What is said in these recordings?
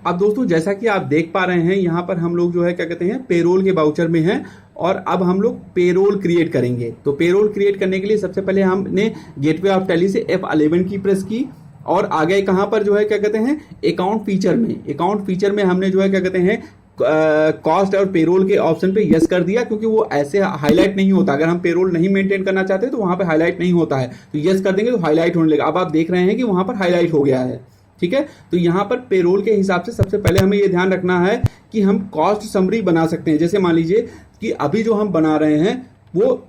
अब दोस्तों जैसा कि आप देख पा रहे हैं यहाँ पर हम लोग जो है क्या कहते हैं पेरोल के बाउचर में हैं और अब हम लोग पेरोल क्रिएट करेंगे। तो पेरोल क्रिएट करने के लिए सबसे पहले हमने गेटवे ऑफ टैली से F11 की प्रेस की और आ गए कहाँ पर जो है क्या कहते हैं अकाउंट फीचर में। अकाउंट फीचर में हमने जो है क्या कहते हैं कॉस्ट और पेरोल के ऑप्शन पे यस कर दिया, क्योंकि वो ऐसे हाईलाइट नहीं होता। अगर हम पेरोल नहीं मेंटेन करना चाहते तो वहां पे हाईलाइट नहीं होता है, तो यस कर देंगे तो हाईलाइट होने लगेगा। अब आप देख रहे हैं कि वहां पर हाईलाइट हो गया है। ठीक है, तो यहाँ पर पेरोल के हिसाब से सबसे पहले हमें ये ध्यान रखना है कि हम कॉस्ट समरी बना सकते हैं। जैसे मान लीजिए कि अभी जो हम बना रहे हैं वो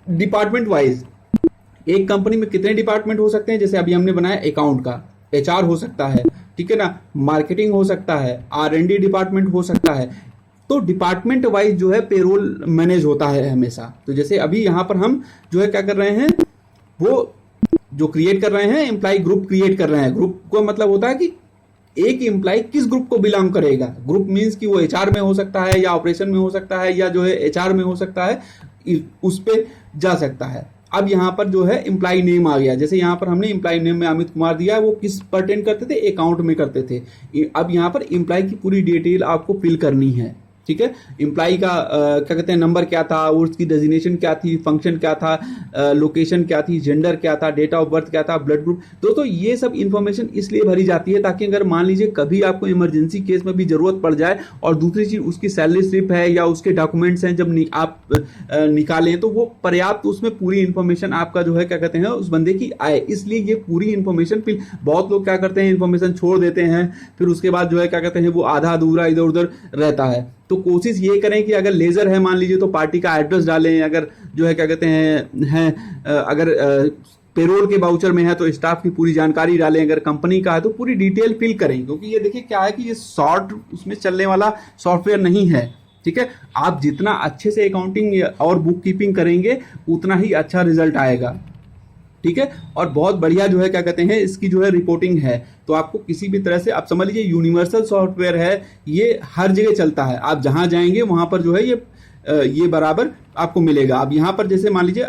डिपार्टमेंट वाइज, एक कंपनी में कितने डिपार्टमेंट हो सकते हैं। जैसे अभी हमने बनाया अकाउंट का, HR हो सकता है, ठीक है ना, मार्केटिंग हो सकता है, R&D डिपार्टमेंट हो सकता है। तो डिपार्टमेंट वाइज जो है पेरोल मैनेज होता है हमेशा। तो जैसे अभी यहाँ पर हम जो है क्या कर रहे हैं, वो जो क्रिएट कर रहे हैं एम्प्लॉय ग्रुप क्रिएट कर रहे हैं। ग्रुप का मतलब होता है कि एक एम्प्लॉय किस ग्रुप को बिलोंग करेगा। ग्रुप मींस कि वो HR में हो सकता है या ऑपरेशन में हो सकता है या जो है HR में हो सकता है, उस पे जा सकता है। अब यहाँ पर जो है एम्प्लॉय नेम आ गया। जैसे यहाँ पर हमने एम्प्लॉय नेम में अमित कुमार दिया, वो किस पर्टेन करते थे, अकाउंट में करते थे। अब यहाँ पर एम्प्लॉय की पूरी डिटेल आपको फिल करनी है। ठीक है, एम्प्लॉय का क्या कहते हैं नंबर क्या था, उसकी डेजिग्नेशन क्या थी, फंक्शन क्या था, लोकेशन क्या थी, जेंडर क्या था, डेट ऑफ बर्थ क्या था, ब्लड ग्रुप। दोस्तों ये सब इंफॉर्मेशन इसलिए भरी जाती है ताकि अगर मान लीजिए कभी आपको इमरजेंसी केस में भी जरूरत पड़ जाए, और दूसरी चीज उसकी सैलरी स्लिप है या उसके डॉक्यूमेंट्स हैं, जब आप निकालें तो वो पर्याप्त उसमें पूरी इंफॉर्मेशन आपका जो है क्या कहते हैं उस बंदे की आए। इसलिए ये पूरी इंफॉर्मेशन फिर बहुत लोग क्या करते हैं इंफॉर्मेशन छोड़ देते हैं, फिर उसके बाद जो है क्या कहते हैं वो आधा अधूरा इधर उधर रहता है। तो कोशिश ये करें कि अगर लेजर है मान लीजिए तो पार्टी का एड्रेस डालें, अगर जो है क्या कहते हैं अगर पेरोल के बाउचर में है तो स्टाफ की पूरी जानकारी डालें, अगर कंपनी का है तो पूरी डिटेल फिल करें। क्योंकि ये देखिए क्या है कि ये शॉर्ट उसमें चलने वाला सॉफ्टवेयर नहीं है। ठीक है, आप जितना अच्छे से अकाउंटिंग और बुक कीपिंग करेंगे उतना ही अच्छा रिजल्ट आएगा। ठीक है, और बहुत बढ़िया जो है क्या कहते हैं इसकी जो है रिपोर्टिंग है। तो आपको किसी भी तरह से आप समझ लीजिए यूनिवर्सल सॉफ्टवेयर है, ये हर जगह चलता है। आप जहां जाएंगे वहां पर जो है ये बराबर आपको मिलेगा। अब यहाँ पर जैसे मान लीजिए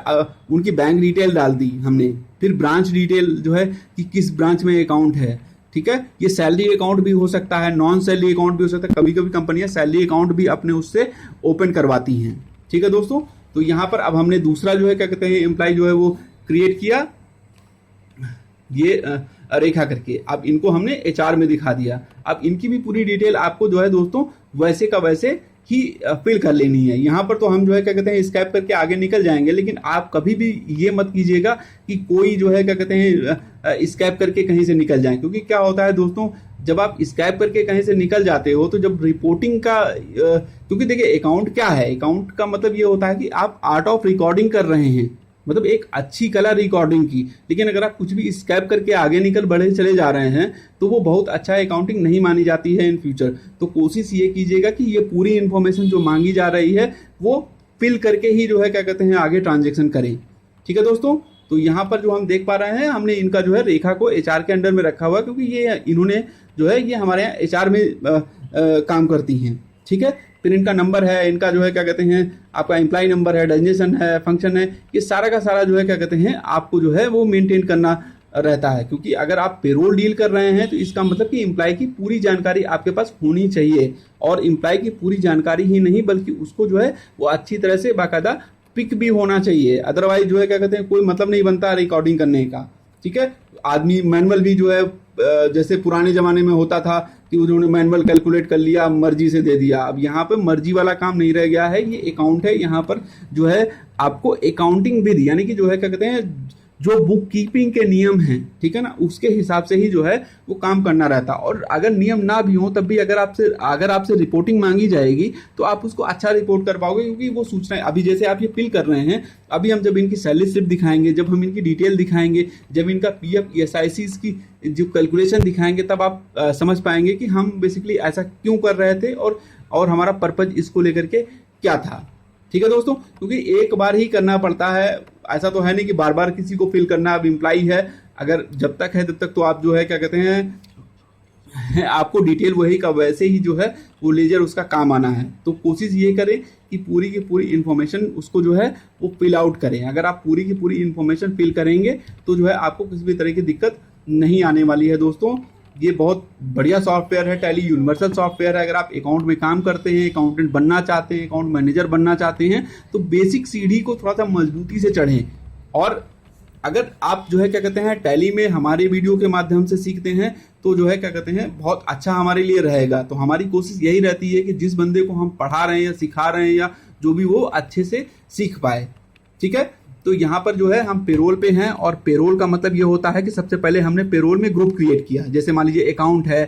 उनकी बैंक डिटेल डाल दी हमने, फिर ब्रांच डिटेल जो है कि किस ब्रांच में अकाउंट है। ठीक है, ये सैलरी अकाउंट भी हो सकता है, नॉन सैलरी अकाउंट भी हो सकता है। कभी कभी कंपनियां सैलरी अकाउंट भी अपने उससे ओपन करवाती हैं। ठीक है दोस्तों, तो यहाँ पर अब हमने दूसरा जो है क्या कहते हैं एम्प्लॉय जो है वो क्रिएट किया, ये रेखा करके। अब इनको हमने HR में दिखा दिया। अब इनकी भी पूरी डिटेल आपको जो है दोस्तों वैसे का वैसे ही फिल कर लेनी है। यहाँ पर तो हम जो है क्या कहते हैं स्कैप करके आगे निकल जाएंगे, लेकिन आप कभी भी ये मत कीजिएगा कि कोई जो है क्या कहते हैं स्कैप करके कहीं से निकल जाए। क्योंकि क्या होता है दोस्तों, जब आप स्कैप करके कहीं से निकल जाते हो तो जब रिपोर्टिंग का क्योंकि देखिए अकाउंट क्या है, अकाउंट का मतलब ये होता है कि आप आर्ट ऑफ रिकॉर्डिंग कर रहे हैं, मतलब एक अच्छी कला रिकॉर्डिंग की। लेकिन अगर आप कुछ भी स्कैप करके आगे निकल बढ़े चले जा रहे हैं तो वो बहुत अच्छा अकाउंटिंग नहीं मानी जाती है इन फ्यूचर। तो कोशिश ये कीजिएगा कि ये पूरी इंफॉर्मेशन जो मांगी जा रही है वो फिल करके ही जो है क्या कहते हैं आगे ट्रांजेक्शन करें। ठीक है दोस्तों, तो यहाँ पर जो हम देख पा रहे हैं हमने इनका जो है रेखा को HR के अंडर में रखा हुआ है, क्योंकि ये इन्होंने जो है ये हमारे यहाँ HR में काम करती हैं। ठीक है, फिर इनका नंबर है, इनका जो है क्या कहते हैं आपका एम्प्लॉय नंबर है, डेजिग्नेशन है, फंक्शन है, ये सारा का सारा जो है क्या कहते हैं आपको जो है वो मेंटेन करना रहता है। क्योंकि अगर आप पेरोल डील कर रहे हैं तो इसका मतलब कि एम्प्लॉय की पूरी जानकारी आपके पास होनी चाहिए, और एम्प्लॉय की पूरी जानकारी ही नहीं बल्कि उसको जो है वो अच्छी तरह से बाकायदा पिक भी होना चाहिए। अदरवाइज जो है क्या कहते हैं कोई मतलब नहीं बनता रिकॉर्डिंग करने का। ठीक है, आदमी मैनुअल भी जो है जैसे पुराने जमाने में होता था कि उन्होंने मैनुअल कैलकुलेट कर लिया, मर्जी से दे दिया। अब यहाँ पे मर्जी वाला काम नहीं रह गया है, ये अकाउंट है। यहाँ पर जो है आपको अकाउंटिंग विधि यानी कि जो है क्या कहते हैं जो बुक कीपिंग के नियम हैं, ठीक है ना, उसके हिसाब से ही जो है वो काम करना रहता। और अगर नियम ना भी हो तब भी अगर आपसे रिपोर्टिंग मांगी जाएगी तो आप उसको अच्छा रिपोर्ट कर पाओगे। क्योंकि वो सूचना अभी जैसे आप ये फिल कर रहे हैं, अभी हम जब इनकी सैलरी स्लिप दिखाएंगे, जब हम इनकी डिटेल दिखाएंगे, जब इनका PF ESIC की जो कैलकुलेशन दिखाएंगे, तब आप समझ पाएंगे कि हम बेसिकली ऐसा क्यों कर रहे थे और हमारा पर्पज इसको लेकर के क्या था। ठीक है दोस्तों, क्योंकि एक बार ही करना पड़ता है, ऐसा तो है नहीं कि बार बार किसी को फिल करना। अब एम्प्लॉय है, अगर जब तक है तब तक तो आप जो है क्या कहते हैं आपको डिटेल वही का वैसे ही जो है वो लेजर उसका काम आना है। तो कोशिश ये करें कि पूरी की पूरी इंफॉर्मेशन उसको जो है वो फिल आउट करें। अगर आप पूरी की पूरी इंफॉर्मेशन फिल करेंगे तो जो है आपको किसी भी तरह की दिक्कत नहीं आने वाली है दोस्तों। ये बहुत बढ़िया सॉफ्टवेयर है, टैली यूनिवर्सल सॉफ्टवेयर है। अगर आप अकाउंट में काम करते हैं, अकाउंटेंट बनना चाहते हैं, अकाउंट मैनेजर बनना चाहते हैं, तो बेसिक सीढ़ी को थोड़ा सा मजबूती से चढ़ें। और अगर आप जो है क्या कहते हैं टैली में हमारे वीडियो के माध्यम से सीखते हैं तो जो है क्या कहते हैं बहुत अच्छा हमारे लिए रहेगा। तो हमारी कोशिश यही रहती है कि जिस बंदे को हम पढ़ा रहे हैं या सिखा रहे हैं या जो भी वो अच्छे से सीख पाए, ठीक है। तो यहाँ पर जो है हम पेरोल पे हैं, और पेरोल का मतलब ये होता है कि सबसे पहले हमने पेरोल में ग्रुप क्रिएट किया। जैसे मान लीजिए अकाउंट है,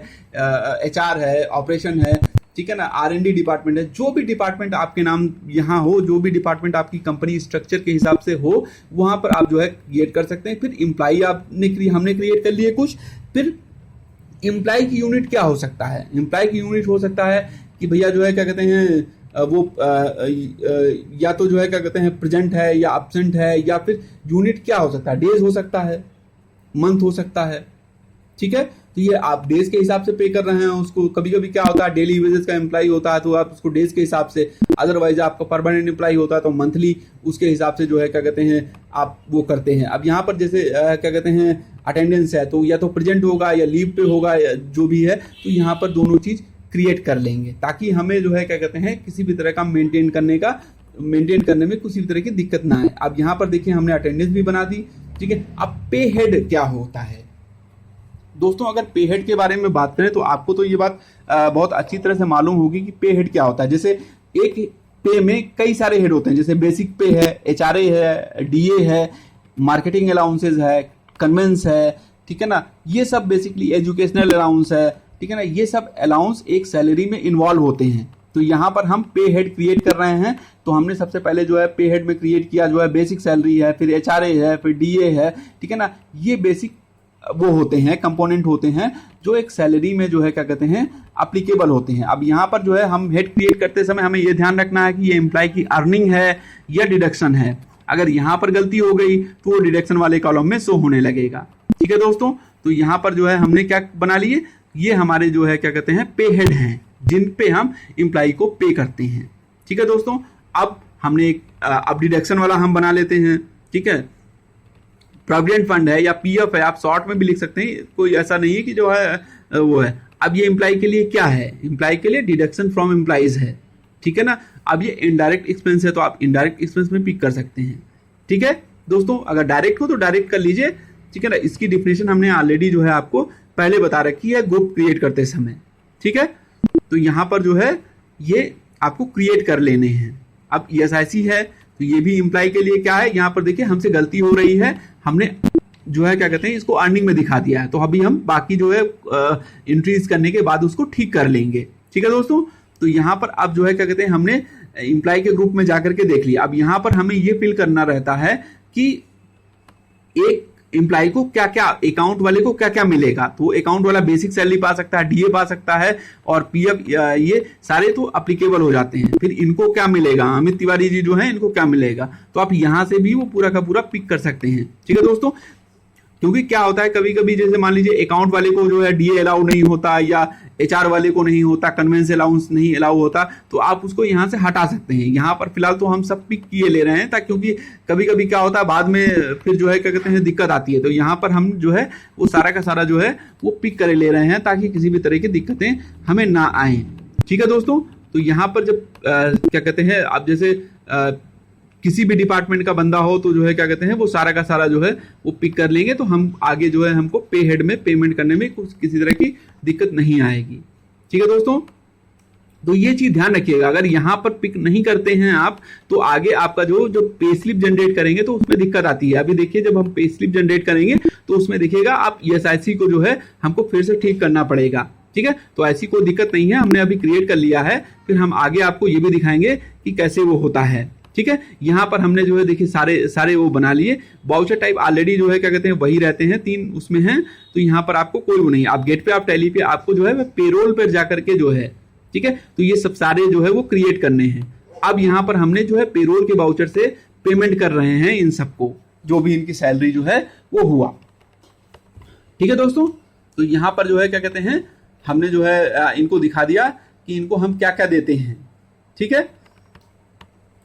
HR है, ऑपरेशन है, ठीक है ना, R&D डिपार्टमेंट है, जो भी डिपार्टमेंट आपके नाम यहाँ हो, जो भी डिपार्टमेंट आपकी कंपनी स्ट्रक्चर के हिसाब से हो, वहाँ पर आप जो है क्रिएट कर सकते हैं। फिर एम्प्लॉई हमने क्रिएट कर लिए कुछ। फिर एम्प्लॉई की यूनिट क्या हो सकता है? एम्प्लॉई की यूनिट हो सकता है कि भैया जो है क्या कहते हैं वो या तो जो है क्या कहते हैं प्रेजेंट है या एब्सेंट है, या फिर यूनिट क्या हो सकता है, डेज हो सकता है, मंथ हो सकता है, ठीक है। तो ये आप डेज के हिसाब से पे कर रहे हैं उसको। कभी कभी क्या होता है डेली वेजेस का एम्प्लॉई होता है तो आप उसको डेज के हिसाब से, अदरवाइज आपका परमानेंट एम्प्लॉई होता है तो मंथली उसके हिसाब से जो है क्या कहते हैं आप वो करते हैं। अब यहाँ पर जैसे क्या कहते हैं अटेंडेंस है तो या तो प्रेजेंट होगा या लीव पे होगा या जो भी है, तो यहाँ पर दोनों चीज क्रिएट कर लेंगे ताकि हमें जो है क्या कहते हैं किसी भी तरह का मेंटेन करने में किसी भी तरह की दिक्कत ना आए। अब यहाँ पर देखिए हमने अटेंडेंस भी बना दी, ठीक है। अब पे हेड क्या होता है दोस्तों? अगर पे हेड के बारे में बात करें तो आपको तो ये बात बहुत अच्छी तरह से मालूम होगी कि पे हेड क्या होता है। जैसे एक पे में कई सारे हेड होते हैं, जैसे बेसिक पे है, HRA है, DA है, मार्केटिंग अलाउंसेज है, कन्वेंस है, ठीक है ना। ये सब बेसिकली एजुकेशनल अलाउंस है, ठीक है ना। ये सब अलाउंस एक सैलरी में इन्वॉल्व होते हैं। तो यहाँ पर हम पे हेड क्रिएट कर रहे हैं, तो हमने सबसे पहले जो है पे हेड में क्रिएट किया जो है बेसिक सैलरी है, फिर HRA है, फिर DA है, ठीक है ना। ये बेसिक वो होते हैं, कंपोनेंट होते हैं जो एक सैलरी में जो है क्या कहते हैं एप्लीकेबल होते हैं। अब यहाँ पर जो है हम हेड क्रिएट करते समय हमें ये ध्यान रखना है कि ये एम्प्लॉय की अर्निंग है या डिडक्शन है। अगर यहाँ पर गलती हो गई तो वो डिडक्शन वाले कॉलम में शो होने लगेगा, ठीक है दोस्तों। तो यहाँ पर जो है हमने क्या बना लिए, ये हमारे जो है क्या कहते हैं पे हेड हैं जिन पे हम एम्प्लॉय को पे करते हैं, ठीक है दोस्तों। अब हमने अब डिडक्शन वाला हम बना लेते हैं, ठीक है। प्रोविडेंट फंड है या PF है, आप शॉर्ट में भी लिख सकते हैं, कोई ऐसा नहीं है कि जो है वो है। अब ये एम्प्लॉय के लिए क्या है, एम्प्लॉय के लिए डिडक्शन फ्रॉम एम्प्लॉइज है, ठीक है ना। अब ये इनडायरेक्ट एक्सपेंस है तो आप इनडायरेक्ट एक्सपेंस में पिक कर सकते हैं, ठीक है दोस्तों। अगर डायरेक्ट हो तो डायरेक्ट कर लीजिए, ठीक है ना। इसकी डिफिनेशन हमने ऑलरेडी जो है आपको पहले बता रखी है ग्रुप क्रिएट करते समय, ठीक है। तो यहाँ पर जो है ये आपको क्रिएट कर लेने हैं। अब ESIC है तो ये भी एम्प्लॉय के लिए क्या है, यहाँ पर देखिए हमसे गलती हो रही है, हमने जो है क्या कहते हैं इसको अर्निंग में दिखा दिया है, तो अभी हम बाकी जो है एंट्रीज करने के बाद उसको ठीक कर लेंगे, ठीक है दोस्तों। तो यहाँ पर अब जो है क्या कहते हैं हमने एम्प्लॉय के ग्रुप में जाकर के देख लिया। अब यहाँ पर हमें ये फिल करना रहता है कि एक एम्प्लॉय को क्या क्या, अकाउंट वाले को क्या क्या मिलेगा। तो अकाउंट वाला बेसिक सैलरी पा सकता है, DA पा सकता है, और PF ये सारे तो अप्लीकेबल हो जाते हैं। फिर इनको क्या मिलेगा, अमित तिवारी जी जो है इनको क्या मिलेगा, तो आप यहां से भी वो पूरा का पूरा पिक कर सकते हैं, ठीक है दोस्तों। क्योंकि क्या होता है कभी कभी जैसे मान लीजिए अकाउंट वाले को जो है DA अलाउ नहीं होता, या HR वाले को नहीं होता, कन्वेंस अलाउंस नहीं अलाउ होता, तो आप उसको यहाँ से हटा सकते हैं। यहाँ पर फिलहाल तो हम सब पिक किए ले रहे हैं ताकि, क्योंकि कभी कभी क्या होता है बाद में फिर जो है क्या कहते हैं दिक्कत आती है। तो यहाँ पर हम जो है वो सारा का सारा जो है वो पिक करे ले रहे हैं ताकि किसी भी तरह की दिक्कतें हमें ना आए, ठीक है दोस्तों। तो यहाँ पर जब क्या कहते हैं आप जैसे किसी भी डिपार्टमेंट का बंदा हो तो जो है क्या कहते हैं वो सारा का सारा जो है वो पिक कर लेंगे, तो हम आगे जो है हमको पे हेड में पेमेंट करने में कुछ किसी तरह की दिक्कत नहीं आएगी, ठीक है दोस्तों। तो ये चीज ध्यान रखिएगा, अगर यहाँ पर पिक नहीं करते हैं आप तो आगे आपका जो पे स्लिप जनरेट करेंगे तो उसमें दिक्कत आती है। अभी देखिए जब हम पे स्लिप जनरेट करेंगे तो उसमें देखिएगा आप ESIC को जो है हमको फिर से ठीक करना पड़ेगा, ठीक है। तो ऐसी कोई दिक्कत नहीं है, हमने अभी क्रिएट कर लिया है, फिर हम आगे आपको ये भी दिखाएंगे कि कैसे वो होता है, ठीक है। यहाँ पर हमने जो है देखिए सारे वो बना लिए। वाउचर टाइप ऑलरेडी जो है क्या कहते हैं वही रहते हैं, 3 उसमें हैं, तो यहाँ पर आपको कोई वो नहीं। आप गेट पे आप टैली पे आपको जो है पेरोल पर जाकर के जो है, ठीक है, तो ये सब सारे जो है वो क्रिएट करने हैं। अब यहाँ पर हमने जो है पेरोल के वाउचर से पेमेंट कर रहे हैं इन सबको, जो भी इनकी सैलरी जो है वो हुआ, ठीक है दोस्तों। तो यहाँ पर जो है क्या कहते हैं हमने जो है इनको दिखा दिया कि इनको हम क्या क्या देते हैं, ठीक है।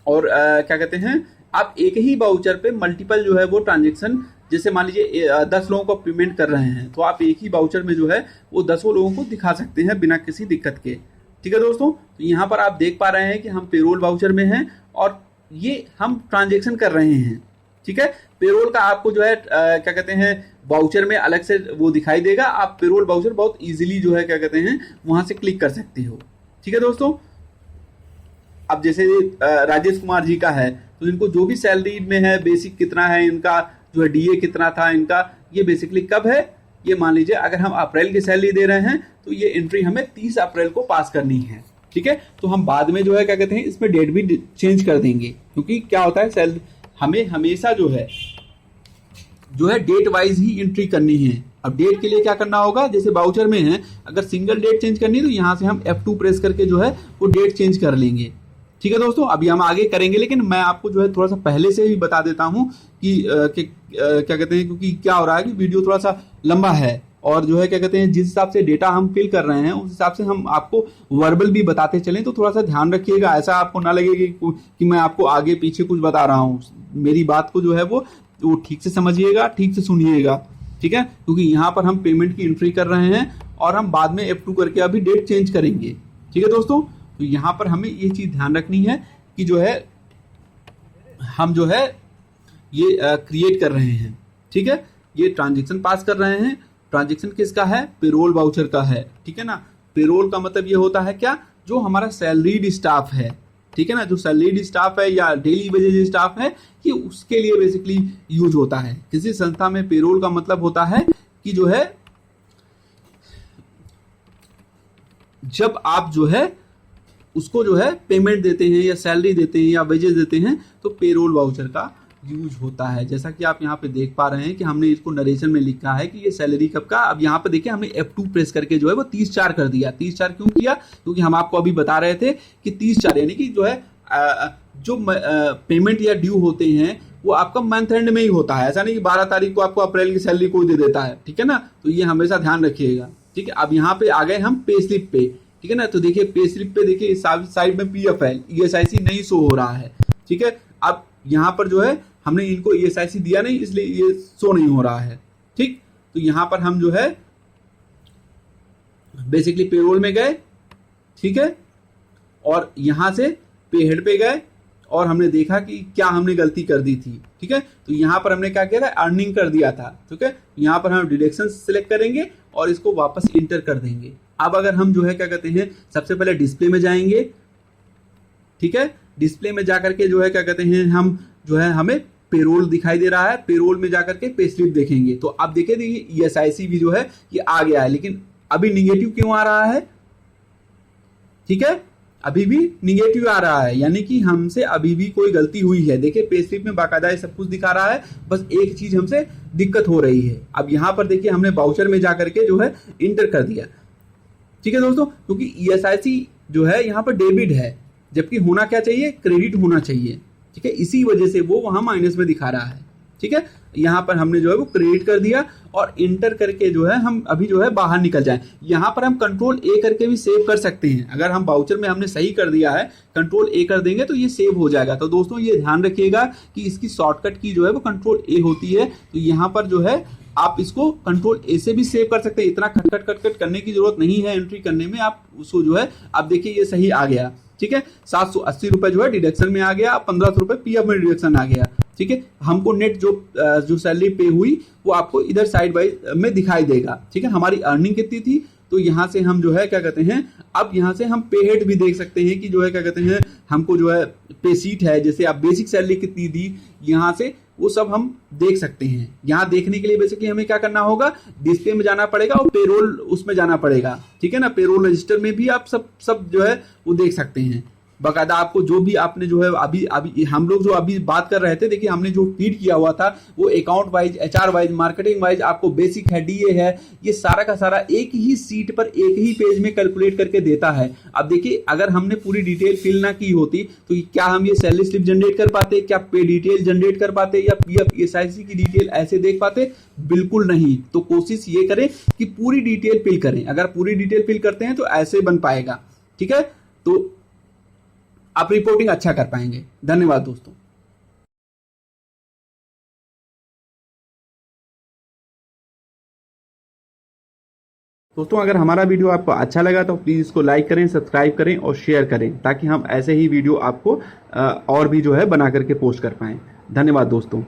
और क्या कहते हैं आप एक ही वाउचर पे मल्टीपल जो है वो ट्रांजेक्शन जैसे मान लीजिए 10 लोगों को पेमेंट कर रहे हैं, तो आप एक ही वाउचर में जो है वो 10 लोगों को दिखा सकते हैं बिना किसी दिक्कत के। ठीक है दोस्तों, तो यहाँ पर आप देख पा रहे हैं कि हम पेरोल वाउचर में हैं और ये हम ट्रांजेक्शन कर रहे हैं। ठीक है, पेरोल का आपको जो है क्या कहते हैं वाउचर में अलग से वो दिखाई देगा। आप पेरोल वाउचर बहुत इजीली जो है क्या कहते हैं वहां से क्लिक कर सकते हो। ठीक है दोस्तों, अब जैसे राजेश कुमार जी का है, तो इनको जो भी सैलरी में है, बेसिक कितना है इनका, जो है डीए कितना था इनका, ये बेसिकली कब है, ये मान लीजिए अगर हम अप्रैल की सैलरी दे रहे हैं तो ये एंट्री हमें 30 अप्रैल को पास करनी है। ठीक है, तो हम बाद में जो है क्या कहते हैं इसमें डेट भी चेंज कर देंगे, क्योंकि क्या होता है सैलरी हमें हमेशा जो है डेट वाइज ही एंट्री करनी है। अब डेट के लिए क्या करना होगा, जैसे वाउचर में है अगर सिंगल डेट चेंज करनी है तो यहाँ से हम F2 प्रेस करके जो है वो डेट चेंज कर लेंगे। ठीक है दोस्तों, अभी हम आगे करेंगे, लेकिन मैं आपको जो है थोड़ा सा पहले से ही बता देता हूँ कि क्या कहते हैं, क्योंकि क्या हो रहा है कि वीडियो थोड़ा सा लंबा है और जो है क्या कहते हैं जिस हिसाब से डेटा हम फिल कर रहे हैं उस हिसाब से हम आपको वर्बल भी बताते चलें, तो थोड़ा सा ध्यान रखिएगा। ऐसा आपको ना लगे कि मैं आपको आगे पीछे कुछ बता रहा हूँ। मेरी बात को जो है वो ठीक से समझिएगा, ठीक से सुनिएगा। ठीक है, क्योंकि यहाँ पर हम पेमेंट की एंट्री कर रहे हैं और हम बाद में F2 करके अभी डेट चेंज करेंगे। ठीक है दोस्तों, तो यहाँ पर हमें ये चीज ध्यान रखनी है कि जो है हम जो है ये क्रिएट कर रहे हैं। ठीक है, ये ट्रांजेक्शन पास कर रहे हैं। ट्रांजेक्शन किसका है, पेरोल वाउचर का है। ठीक है ना, पेरोल का मतलब ये होता है क्या, जो हमारा सैलरीड स्टाफ है। ठीक है ना, जो सैलरीड स्टाफ है या डेली वेजेज स्टाफ है, ये उसके लिए बेसिकली यूज होता है। किसी संस्था में पेरोल का मतलब होता है कि जो है जब आप जो है उसको जो है पेमेंट देते हैं या सैलरी देते हैं या वेजेस देते हैं, तो पेरोल वाउचर का यूज होता है। जैसा कि आप यहाँ पे देख पा रहे हैं कि हमने इसको नरेशन में लिखा है कि ये सैलरी कब का। अब यहाँ पे देखिए हमने F2 प्रेस करके जो है वो 30/4 कर दिया। 30/4 क्यों किया, क्योंकि हम आपको अभी बता रहे थे कि 30/4 यानी कि जो है जो पेमेंट या ड्यू होते हैं वो आपका मंथ एंड में ही होता है। ऐसा नहीं कि 12 तारीख को आपको अप्रैल की सैलरी कोई दे देता है। ठीक है ना, तो ये हमेशा ध्यान रखिएगा। ठीक है, अब यहाँ पे आ गए हम पे स्लिप पे। ठीक है ना, तो देखिए पे स्लिप पे देखिए साइड में PFL ESIC नहीं शो हो रहा है। ठीक है, अब यहाँ पर जो है हमने इनको ESIC दिया नहीं, इसलिए ये शो नहीं हो रहा है। ठीक, तो यहाँ पर हम जो है बेसिकली पेरोल में गए। ठीक है, और यहां से पे हेड पे गए और हमने देखा कि क्या हमने गलती कर दी थी। ठीक है, तो यहाँ पर हमने क्या किया था, अर्निंग कर दिया था। ठीक है, यहाँ पर हम डिडक्शन सिलेक्ट करेंगे और इसको वापस इंटर कर देंगे। अब अगर हम जो है क्या कहते हैं सबसे पहले डिस्प्ले में जाएंगे। ठीक है, डिस्प्ले में जाकर के जो है क्या कहते हैं हम जो है हमें पेरोल दिखाई दे रहा है। पेरोल में जाकर के पे स्लिप देखेंगे तो आप देखिए ESIC भी जो है ये आ गया है, लेकिन अभी निगेटिव क्यों आ रहा है। ठीक है, अभी भी निगेटिव आ रहा है, यानी कि हमसे अभी भी कोई गलती हुई है। देखिए पे स्लिप में बाकायदा ये सब कुछ दिखा रहा है, बस एक चीज हमसे दिक्कत हो रही है। अब यहाँ पर देखिए हमने वाउचर में जाकर के जो है इंटर कर दिया। ठीक है दोस्तों, क्योंकि ESIC जो है यहाँ पर डेबिट है, जबकि होना क्या चाहिए, क्रेडिट होना चाहिए। ठीक है, इसी वजह से वो वहां माइनस में दिखा रहा है। ठीक है, यहाँ पर हमने जो है वो क्रिएट कर दिया और इंटर करके जो है हम अभी जो है बाहर निकल जाएं। यहाँ पर हम कंट्रोल A करके भी सेव कर सकते हैं। अगर हम वाउचर में हमने सही कर दिया है, कंट्रोल A कर देंगे तो ये सेव हो जाएगा। तो दोस्तों ये ध्यान रखिएगा कि इसकी शॉर्टकट की जो है वो कंट्रोल A होती है। तो यहाँ पर जो है आप इसको कंट्रोल A से भी सेव कर सकते हैं। इतना खटखट करने की जरूरत नहीं है एंट्री करने में। आप उसको जो है आप देखिए ये सही आ गया। ठीक है, 780 रुपए जो है डिडक्शन में आ गया, 1500 रुपए PF में डिडक्शन आ गया। ठीक है, हमको नेट जो सैलरी पे हुई वो आपको इधर साइड वाइज में दिखाई देगा। ठीक है, हमारी अर्निंग कितनी थी, तो यहाँ से हम जो है क्या कहते हैं अब यहाँ से हम पे हेड भी देख सकते हैं कि जो है क्या कहते हैं हमको जो है पे सीट है, जैसे आप बेसिक सैलरी कितनी दी यहाँ से वो सब हम देख सकते हैं। यहाँ देखने के लिए बेसिकली हमें क्या करना होगा, डिस्प्ले में जाना पड़ेगा और पेरोल उसमें जाना पड़ेगा। ठीक है ना, पेरोल रजिस्टर में भी आप सब जो है वो देख सकते हैं। बाकायदा आपको जो भी आपने जो है अभी हम लोग जो अभी बात कर रहे थे, देखिए हमने जो फीड किया हुआ था वो account wise, HR wise, marketing wise, आपको बेसिक है, DA है, ये सारा का सारा एक ही सीट पर एक ही पेज में कैलकुलेट करके देता है। अब देखिए अगर हमने पूरी डिटेल फिल ना की होती तो क्या हम ये सैलरी स्लिप जनरेट कर पाते, क्या पे डिटेल जनरेट कर पाते या PF ESIC की डिटेल ऐसे देख पाते, बिल्कुल नहीं। तो कोशिश ये करें कि पूरी डिटेल फिल करें। अगर पूरी डिटेल फिल करते हैं तो ऐसे बन पाएगा। ठीक है, तो आप रिपोर्टिंग अच्छा कर पाएंगे। धन्यवाद दोस्तों। दोस्तों अगर हमारा वीडियो आपको अच्छा लगा तो प्लीज़ इसको लाइक करें, सब्सक्राइब करें और शेयर करें, ताकि हम ऐसे ही वीडियो आपको और भी जो है बना करके पोस्ट कर पाएँ। धन्यवाद दोस्तों।